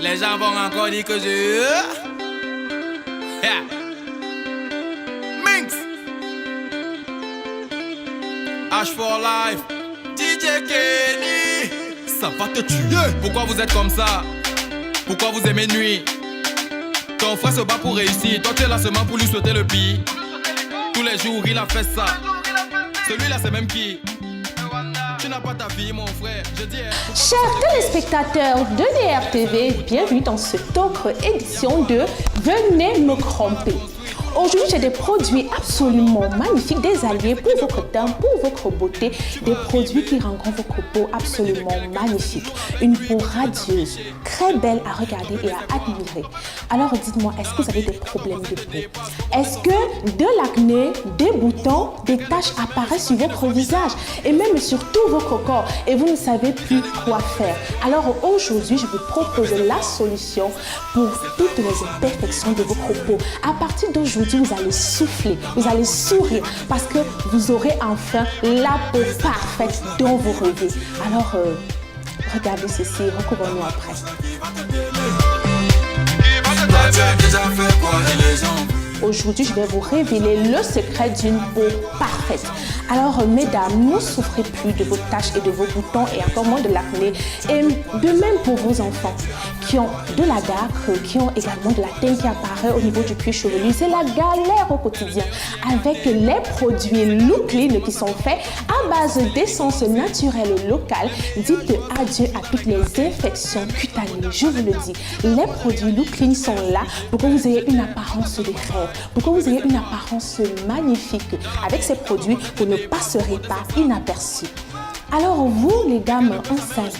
Les gens vont encore dire que je... Yeah. Minx H for life DJ Kenny. Ça va te tuer. Pourquoi vous êtes comme ça? Pourquoi vous aimez nuit? Ton frère se bat pour réussir. Toi tu es là seulement pour lui souhaiter le pire. Tous les jours il a fait ça. Celui-là c'est même qui? Tu n'as pas ta vie mon frère. Je dis... Chers téléspectateurs de DRTV, bienvenue dans cette autre édition de Venez me tromper. Aujourd'hui, j'ai des produits absolument magnifiques, des alliés pour votre teint, pour votre beauté, des produits qui rendront votre peau absolument magnifique. Une peau radieuse, très belle à regarder et à admirer. Alors dites-moi, est-ce que vous avez des problèmes de peau? Est-ce que de l'acné, des boutons, des taches apparaissent sur votre visage et même sur tout votre corps et vous ne savez plus quoi faire? Alors aujourd'hui, je vous propose la solution pour toutes les imperfections de votre peau. À partir d'aujourd'hui, vous allez souffler, vous allez sourire parce que vous aurez enfin la peau parfaite dont vous rêvez. Alors, regardez ceci, recouvrons-nous après. Aujourd'hui, je vais vous révéler le secret d'une peau parfaite. Alors, mesdames, ne souffrez plus de vos taches et de vos boutons et encore moins de l'acné. Et de même pour vos enfants qui ont de la dark, qui ont également de la teinte qui apparaît au niveau du cuir chevelu. C'est la galère au quotidien avec les produits Look Clean qui sont faits à base d'essence naturelle locale. Dites adieu à toutes les infections cutanées. Je vous le dis, les produits Look Clean sont là pour que vous ayez une apparence de rêve, pour que vous ayez une apparence magnifique. Avec ces produits, vous ne passerez pas inaperçus. Alors vous, les dames enceintes,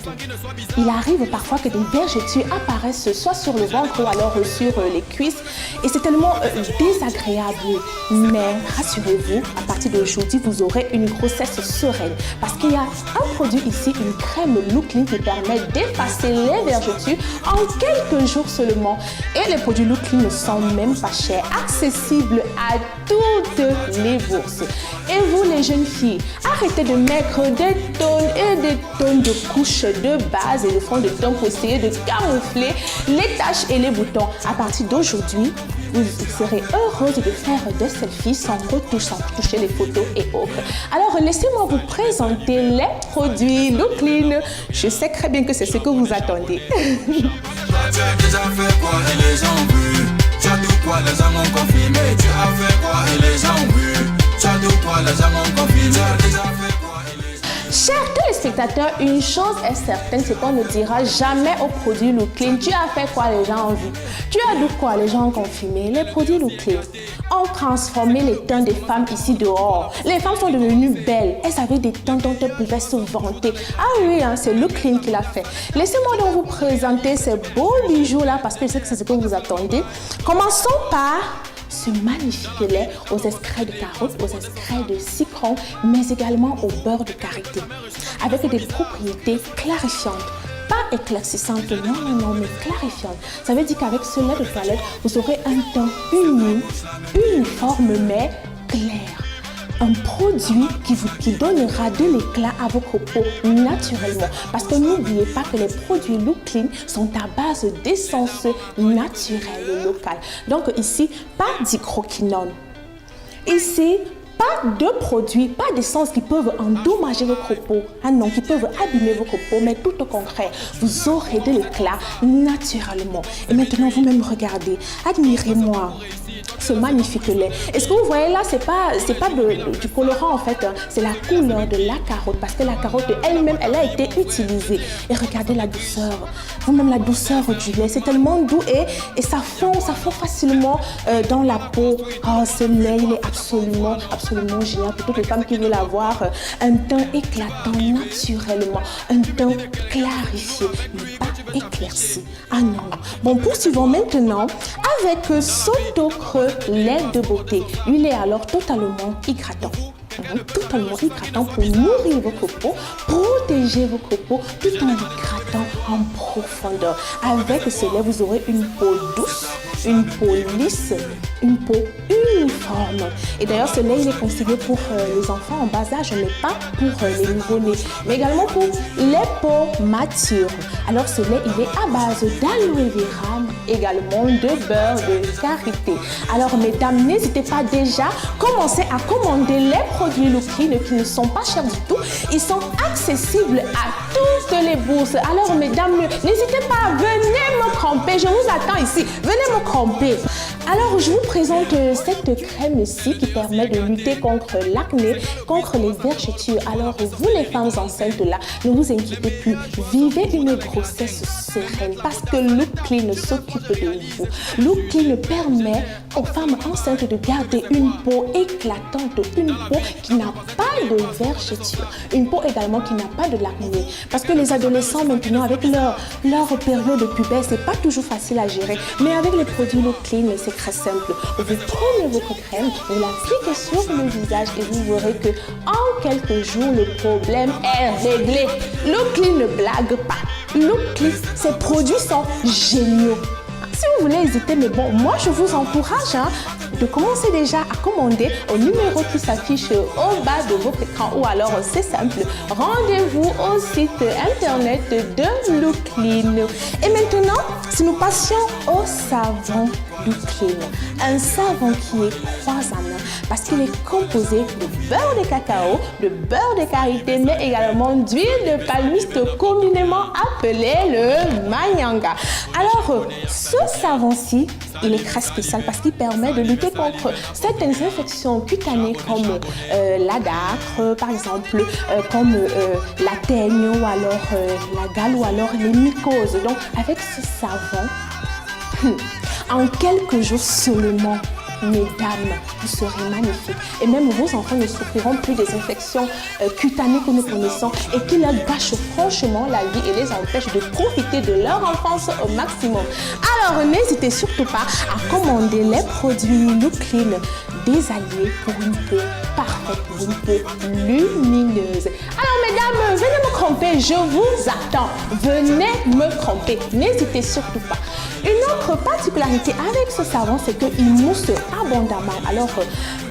il arrive parfois que des vergetures apparaissent soit sur le ventre ou alors sur les cuisses et c'est tellement désagréable. Mais rassurez-vous, à partir d'aujourd'hui, vous aurez une grossesse sereine parce qu'il y a un produit ici, une crème Look Clean qui permet d'effacer les vergetures en quelques jours seulement. Et les produits Look Clean ne sont même pas chers, accessibles à toutes les bourses. Et vous, les jeunes filles, arrêtez de mettre des et des tonnes de couches de base et de fond de teint pour essayer de camoufler les taches et les boutons. À partir d'aujourd'hui, vous serez heureuse de faire des selfies sans retouche, sans toucher les photos et autres. Alors, laissez-moi vous présenter les produits Look Clean. Je sais très bien que c'est ce que vous attendez. Tu as déjà fait quoi et les gens vu? Tu as dit quoi, les gens ont confirmé? Tu as fait quoi et les gens vu? Tu as dit quoi, les gens ont confirmé? Tu as déjà fait quoi et les gens... Chers téléspectateurs, une chose est certaine, c'est qu'on ne dira jamais aux produits Look Clean. Tu as fait quoi, les gens ont vu? Tu as dit quoi, les gens ont confirmé? Les produits Look Clean ont transformé les teints des femmes ici dehors. Les femmes sont devenues belles. Elles avaient des teints dont elles pouvaient se vanter. Ah oui, hein, c'est Look Clean qui l'a fait. Laissez-moi donc vous présenter ces beaux bijoux-là parce que je sais que c'est ce que vous attendez. Commençons par ce magnifique lait aux extraits de carottes, aux extraits de citron, mais également au beurre de karité, avec des propriétés clarifiantes. Pas éclaircissantes, non, mais clarifiantes. Ça veut dire qu'avec ce lait de toilette, vous aurez un teint uni, uniforme, mais clair. Un produit qui donnera de l'éclat à votre peau naturellement. Parce que n'oubliez pas que les produits Look Clean sont à base d'essence naturelle locale. Donc ici, pas d'hydroquinone. Ici, pas de produits, pas d'essence qui peuvent endommager votre peau. Ah non, qui peuvent abîmer votre peau, mais tout au contraire, vous aurez de l'éclat naturellement. Et maintenant, vous-même regardez, admirez-moi ce magnifique lait. Et ce que vous voyez là, c'est pas du colorant en fait, hein. C'est la couleur de la carotte parce que la carotte elle-même, elle a été utilisée. Et regardez la douceur, vous-même la douceur du lait, c'est tellement doux et ça fond facilement dans la peau. Oh, ce lait, il est absolument génial pour toutes les femmes qui veulent avoir un teint éclatant naturellement, un teint clarifié, mais pas éclairci. Ah non. Bon, poursuivons maintenant avec Soto-Creux lait de beauté. Lui, il est alors totalement hydratant. Totalement hydratant pour nourrir votre peau, protéger votre peau tout en l'hydratant en profondeur. Avec ce lait, vous aurez une peau douce, une peau lisse, une peau uniforme. Et d'ailleurs, ce lait, il est conseillé pour les enfants en bas âge, mais pas pour les nouveau-nés, mais également pour les peaux matures. Alors, ce lait, il est à base d'aloe vera, également de beurre de karité. Alors, mesdames, n'hésitez pas déjà, commencez à commander les produits Look Clean qui ne sont pas chers du tout. Ils sont accessibles à toutes les bourses. Alors, mesdames, n'hésitez pas, venez me camper. Je vous attends ici. Venez me camper. Alors, je vous présente cette crème-ci qui permet de lutter contre l'acné, contre les vergetures. Alors, vous les femmes enceintes là, ne vous inquiétez plus. Vivez une grossesse sereine parce que Look Clean s'occupe de vous. Look Clean permet aux femmes enceintes de garder une peau éclatante, une peau qui n'a pas de vergetures, une peau également qui n'a pas de l'acné. Parce que les adolescents maintenant, avec leur période de puberté, c'est pas toujours facile à gérer. Mais avec les produits Look Clean, c'est très simple. Vous prenez votre crème, vous l'appliquez sur le visage et vous verrez que en quelques jours, le problème est réglé. Look Clean ne blague pas. Look Clean, ces produits sont géniaux. Si vous voulez hésiter, mais bon, moi je vous encourage de commencer déjà à commander au numéro qui s'affiche au bas de votre écran ou alors c'est simple, rendez-vous au site internet de Look Clean. Et maintenant, si nous passions au savon Look Clean, un savon qui est 3 en 1 parce qu'il est composé de beurre de cacao, de beurre de karité, mais également d'huile de palmiste communément appelée le manyanga. Alors, ce savon-ci, il est très spécial parce qu'il permet de lutter contre certaines infections cutanées comme la dacre, par exemple, comme la teigne ou alors la gale ou alors les mycoses. Donc, avec ce savon, en quelques jours seulement, mesdames, vous serez magnifiques. Et même vos enfants ne souffriront plus des infections cutanées que nous connaissons et qui leur gâchent franchement la vie et les empêchent de profiter de leur enfance au maximum. Alors, n'hésitez surtout pas à commander les produits Look Clean des alliés pour une peau parfaite, pour une peau lumineuse. Alors, mesdames, venez me camper, je vous attends. Venez me camper, n'hésitez surtout pas. Une autre particularité avec ce savon, c'est qu'il mousse abondamment. Alors,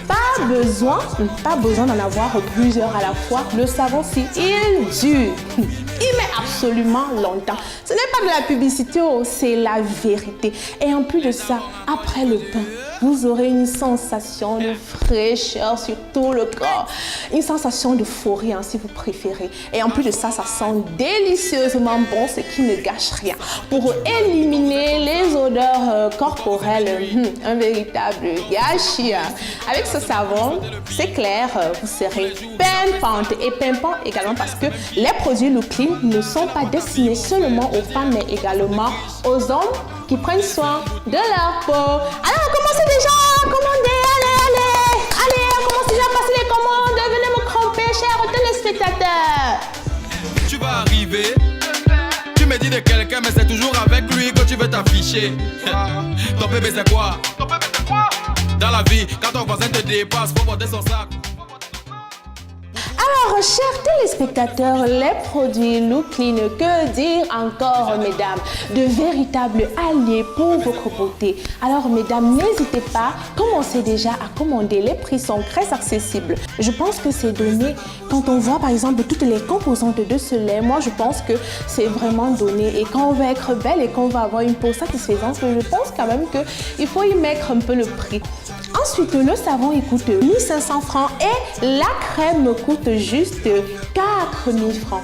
pas besoin d'en avoir plusieurs à la fois. Le savon-ci, il dure. Il met absolument longtemps. Ce n'est pas de la publicité, c'est la vérité. Et en plus de ça, après le bain, vous aurez une sensation de fraîcheur sur tout le corps. Une sensation d'euphorie, si vous préférez. Et en plus de ça, ça sent délicieusement bon, ce qui ne gâche rien. Pour éliminer les odeurs corporelles, un véritable gâchis. Avec ce savon, c'est clair, vous serez pimpante. Et pimpant également parce que les produits Look Clean ne sont pas destinés seulement aux femmes, mais également aux hommes qui prennent soin de leur peau. Alors, commencez déjà à commander, allez, commencez déjà à passer les commandes, venez me camper, chers téléspectateurs. Tu vas arriver, tu me dis de quelqu'un, mais c'est toujours avec lui que tu veux t'afficher. Ton bébé c'est quoi? Dans la vie, quand ton voisin te dépasse, faut porter son sac. Alors, chers téléspectateurs, les produits Look Clean, que dire encore, mesdames? De véritables alliés pour votre beauté. Alors, mesdames, n'hésitez pas, commencez déjà à commander. Les prix sont très accessibles. Je pense que c'est donné, quand on voit par exemple toutes les composantes de ce lait, moi je pense que c'est vraiment donné. Et quand on va être belle et qu'on va avoir une peau satisfaisante, je pense quand même qu'il faut y mettre un peu le prix. Ensuite, le savon, il coûte 1500 francs et la crème coûte juste 4000 francs.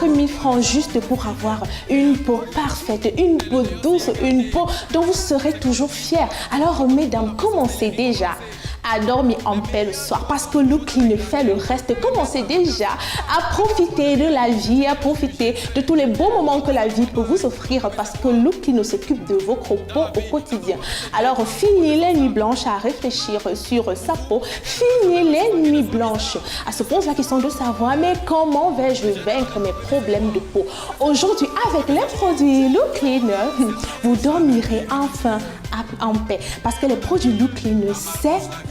4000 francs juste pour avoir une peau parfaite, une peau douce, une peau dont vous serez toujours fiers. Alors, mesdames, commencez déjà à dormir en paix le soir parce que Look Clean fait le reste. Commencez déjà à profiter de la vie, à profiter de tous les beaux moments que la vie peut vous offrir parce que Look Clean s'occupe de votre peau au quotidien. Alors, fini les nuits blanches à réfléchir sur sa peau. Fini les nuits blanches à se poser la question de savoir mais comment vais-je vaincre mes problèmes de peau? Aujourd'hui, avec les produits Look Clean, vous dormirez enfin en paix parce que les produits Look Clean, c'est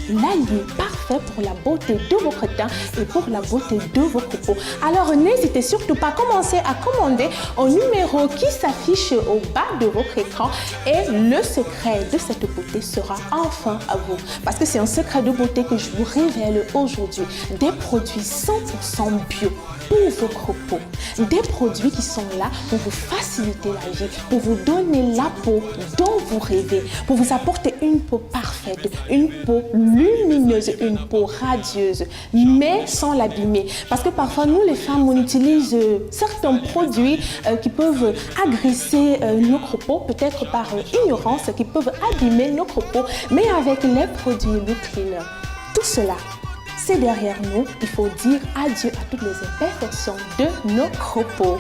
l'allié parfait parfait pour la beauté de votre teint et pour la beauté de votre peau. Alors n'hésitez surtout pas à commencer à commander au numéro qui s'affiche au bas de votre écran et le secret de cette beauté sera enfin à vous. Parce que c'est un secret de beauté que je vous révèle aujourd'hui. Des produits 100% bio pour votre peau. Des produits qui sont là pour vous faciliter la vie, pour vous donner la peau dont vous rêvez, pour vous apporter une peau parfaite, une peau lumineuse, une peau radieuse, mais sans l'abîmer. Parce que parfois, nous les femmes, on utilise certains produits qui peuvent agresser notre peau, peut-être par ignorance, qui peuvent abîmer notre peau, mais avec les produits Look Clean, tout cela, c'est derrière nous. Il faut dire adieu à toutes les imperfections de notre peau.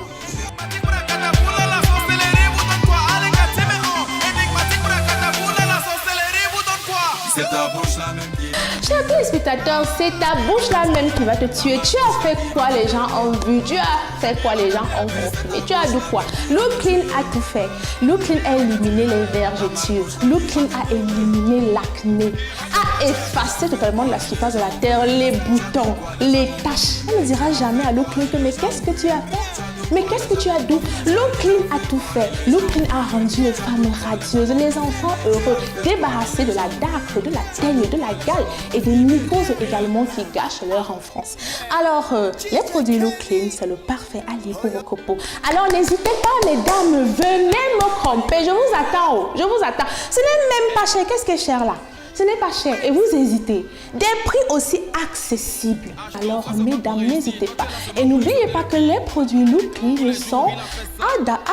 Chers téléspectateurs, c'est ta bouche là même qui va te tuer. Tu as fait quoi les gens ont vu? Tu as fait quoi les gens ont confirmé? Tu as dit quoi? Look Clean a tout fait. Look Clean a éliminé les vergetures. Look Clean a éliminé l'acné. A effacé totalement de la surface de la terre les boutons, les taches. On ne dira jamais à Look Clean que mais qu'est-ce que tu as fait? Mais qu'est-ce que tu as dit? Look Clean a tout fait. Look Clean a rendu les femmes radieuses, les enfants heureux, débarrassés de la dacre, de la teigne, de la gale et des mycoses également qui gâchent leur enfance. Alors, les produits Look Clean, c'est le parfait allié pour vos peaux. Alors, n'hésitez pas, mesdames, venez me tromper. Je vous attends, oh, je vous attends. Ce n'est même pas cher. Qu'est-ce qui est cher là? Ce n'est pas cher et vous hésitez. Des prix aussi accessibles. Alors, mesdames, n'hésitez pas. Et n'oubliez pas que les produits Look Clean sont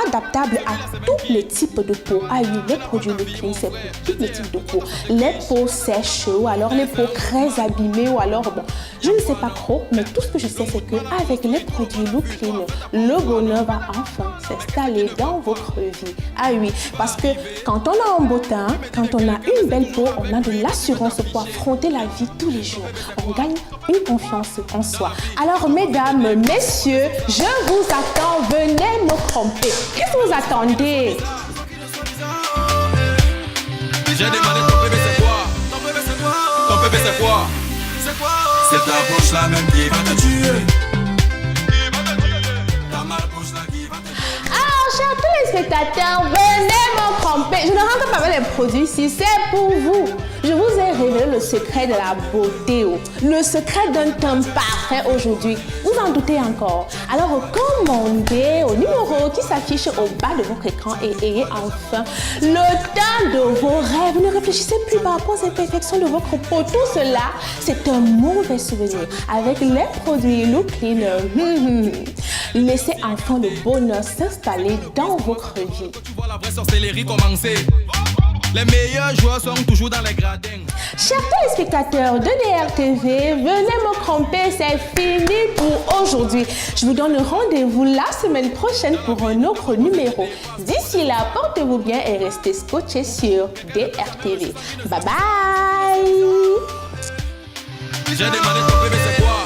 adaptables à tous les types de peau. Ah oui, les produits Look Clean, c'est pour tous les types de peau. Les peaux sèches ou alors les peaux très abîmées ou alors, bon, je ne sais pas trop, mais tout ce que je sais, c'est qu'avec les produits Look Clean, le bonheur va enfin s'installer dans votre vie. Ah oui, parce que quand on a un beau teint, quand on a une belle peau, on a de l'assurance pour affronter la vie tous les jours. On gagne une confiance en soi. Alors, mesdames, messieurs, je vous attends. Venez me tromper. Qu'est-ce que vous attendez? J'ai demandé ton bébé c'est quoi? Ton bébé c'est quoi? Ton bébé c'est quoi? C'est quoi? C'est ta bouche là même qui va te tuer. Ta malbouche là qui va te tuer. Alors, chers téléspectateurs, venez me tromper. Je ne rentre pas avec les produits ici, c'est pour vous. Je vous ai révélé le secret de la beauté, le secret d'un teint parfait aujourd'hui. Vous en doutez encore? Alors, commandez au numéro qui s'affiche au bas de votre écran et ayez enfin le teint de vos rêves. Ne réfléchissez plus par rapport aux imperfections de votre peau. Tout cela, c'est un mauvais souvenir. Avec les produits Look Clean, laissez enfin le bonheur s'installer dans votre vie. Tu vois la vraie sorcellerie commencer. Les meilleurs joueurs sont toujours dans les gradins. Chers téléspectateurs de DRTV, venez me tromper, c'est fini pour aujourd'hui. Je vous donne rendez-vous la semaine prochaine pour un autre numéro. D'ici là, portez-vous bien et restez scotchés sur DRTV. Bye bye. J'ai demandé ton bébé c'est quoi?